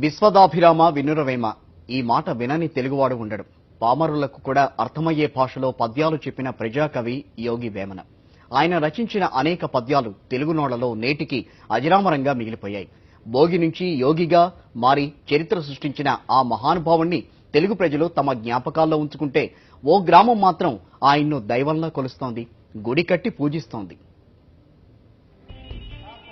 విశ్వదాభిరామ వినురవేమ ఈ మాట వినని తెలుగువాడు ఉండడు. పామరులకు కూడా అర్థమయ్యే భాషలో పద్యాలు చెప్పిన ప్రజాకవి యోగి వేమన. ఆయన రచించిన అనేక పద్యాలు తెలుగునోళ్లలో నేటికి అజరామరంగా మిగిలిపోయాయి. భోగి నుంచి యోగిగా మారి చరిత్ర సృష్టించిన ఆ మహానుభావుణ్ణి తెలుగు ప్రజలు తమ జ్ఞాపకాల్లో ఉంచుకుంటే ఓ గ్రామం మాత్రం ఆయన్ను దైవంలా కొలుస్తోంది, గుడి కట్టి పూజిస్తోంది.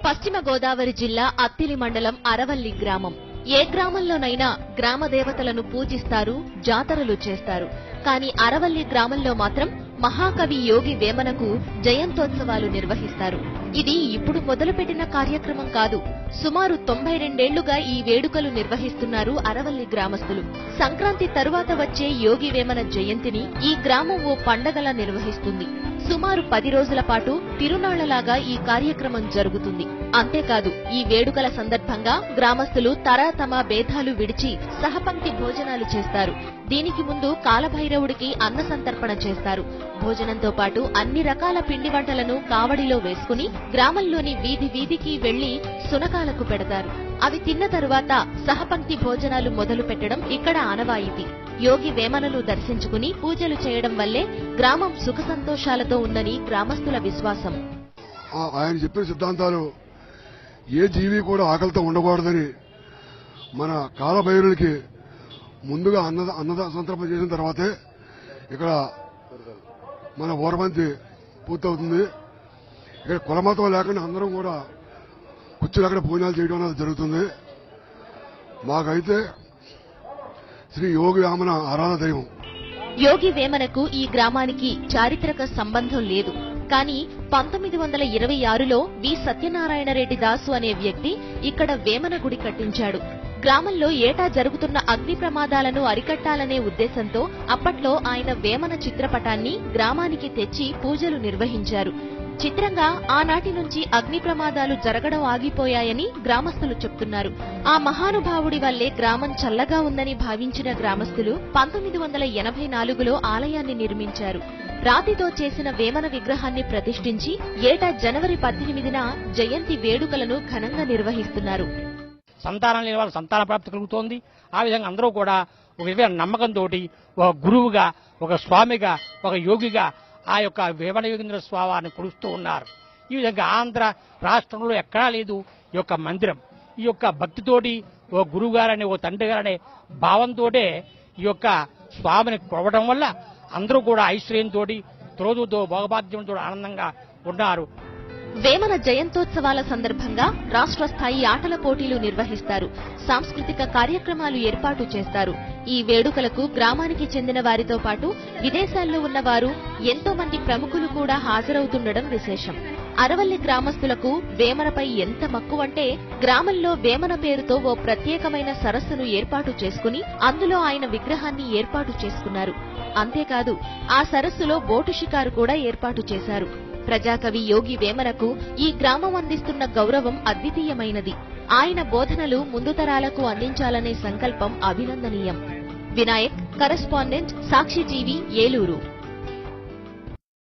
పశ్చిమ గోదావరి జిల్లా అత్తిలి మండలం అరవల్లి గ్రామం. ఏ గ్రామంలోనైనా గ్రామ దేవతలను పూజిస్తారు, జాతరలు చేస్తారు. కానీ అరవల్లి గ్రామంలో మాత్రం మహాకవి యోగి వేమనకు జయంతోత్సవాలు నిర్వహిస్తారు. ఇది ఇప్పుడు మొదలుపెట్టిన కార్యక్రమం కాదు. సుమారు 92 ఏళ్లుగా ఈ వేడుకలు నిర్వహిస్తున్నారు అరవల్లి గ్రామస్తులు. సంక్రాంతి తరువాత వచ్చే యోగి వేమన జయంతిని ఈ గ్రామం ఓ పండగలా నిర్వహిస్తుంది. సుమారు 10 రోజుల పాటు తిరునాళ్లలాగా ఈ కార్యక్రమం జరుగుతుంది. అంతేకాదు, ఈ వేడుకల సందర్భంగా గ్రామస్తులు తమ భేదాలు విడిచి సహపంక్తి భోజనాలు చేస్తారు. దీనికి ముందు కాలభైరవుడికి అన్న సంతర్పణ చేస్తారు. భోజనంతో పాటు అన్ని రకాల పిండి వంటలను కావడిలో వేసుకుని గ్రామంలోని వీధి వీధికి వెళ్లి సునకాలకు పెడతారు. అవి తిన్న తరువాత సహపంక్తి భోజనాలు మొదలు పెట్టడం ఇక్కడ ఆనవాయితీ. యోగి వేమనను దర్శించుకుని పూజలు చేయడం వల్లే గ్రామం సుఖ సంతోషాలతో ఉందని గ్రామస్తుల విశ్వాసం. ఆయన చెప్పిన సిద్ధాంతాలు ఏ జీవి కూడా ఆకలితో ఉండకూడదని, మన కాలభైరులకి ముందుగా అన్నద సంతర్పణ చేసిన తర్వాతే ఇక్కడ మన ఓరబంతి పూర్తవుతుంది. ఇక్కడ కులమతం లేకుండా అందరం కూడా కూర్చుని అక్కడ భోజనాలు చేయడం అనేది జరుగుతుంది. మాకైతే శ్రీ యోగి వేమన ఆరాధన దైవం. యోగి వేమనకు ఈ గ్రామానికి చారిత్రక సంబంధం లేదు. కానీ 1926లో వి సత్యనారాయణ రెడ్డి దాసు అనే వ్యక్తి ఇక్కడ వేమన గుడి కట్టించాడు. గ్రామంలో ఏటా జరుగుతున్న అగ్ని ప్రమాదాలను అరికట్టాలనే ఉద్దేశంతో అప్పట్లో ఆయన వేమన చిత్రపటాన్ని గ్రామానికి తెచ్చి పూజలు నిర్వహించారు. చిత్రంగా ఆనాటి నుంచి అగ్ని ప్రమాదాలు జరగడం ఆగిపోయాయని గ్రామస్తులు చెప్తున్నారు. ఆ మహానుభావుడి వల్లే గ్రామం చల్లగా ఉందని భావించిన గ్రామస్తులు 1984లో ఆలయాన్ని నిర్మించారు. రాతితో చేసిన వేమన విగ్రహాన్ని ప్రతిష్ఠించి ఏటా జనవరి 18న జయంతి వేడుకలను ఘనంగా నిర్వహిస్తున్నారు. సంతానం లేని వాళ్ళ సంతాన ప్రాప్తి కలుగుతోంది. ఆ విధంగా అందరూ కూడా ఒక విధమైన నమ్మకంతో ఒక గురువుగా, ఒక స్వామిగా, ఒక యోగిగా ఆ యొక్క వేమన యోగేంద్ర స్వామిని కొలుస్తూ ఉన్నారు. ఈ విధంగా ఆంధ్ర రాష్ట్రంలో ఎక్కడా లేదు ఈ యొక్క మందిరం. ఈ యొక్క భక్తితోటి ఓ గురువు గారని, ఓ తండ్రి గారనే భావంతో ఈ యొక్క స్వామిని కొలవడం వల్ల అందరూ కూడా ఐశ్వర్యంతో, త్రోదుతో, భోగభాగ్యంతో ఆనందంగా ఉన్నారు. వేమన జయంతోత్సవాల సందర్భంగా రాష్ట్ర స్థాయి ఆటల పోటీలు నిర్వహిస్తారు. సాంస్కృతిక కార్యక్రమాలు ఏర్పాటు చేస్తారు. ఈ వేడుకలకు గ్రామానికి చెందిన వారితో పాటు విదేశాల్లో ఉన్నవారు, ఎంతో మంది ప్రముఖులు కూడా హాజరవుతుండడం విశేషం. అరవల్లి గ్రామస్తులకు వేమనపై ఎంత మక్కువంటే గ్రామంలో వేమన పేరుతో ఓ ప్రత్యేకమైన సరస్సును ఏర్పాటు చేసుకుని అందులో ఆయన విగ్రహాన్ని ఏర్పాటు చేసుకున్నారు. అంతేకాదు, ఆ సరస్సులో బోటు షికారు కూడా ఏర్పాటు చేశారు. ప్రజాకవి యోగి వేమనకు ఈ గ్రామం అందిస్తున్న గౌరవం అద్వితీయమైనది. ఆయన బోధనలు ముందు తరాలకు అందించాలనే సంకల్పం అభినందనీయం. వినాయక్, కరెస్పాండెంట్, సాక్షి టీవీ, ఏలూరు.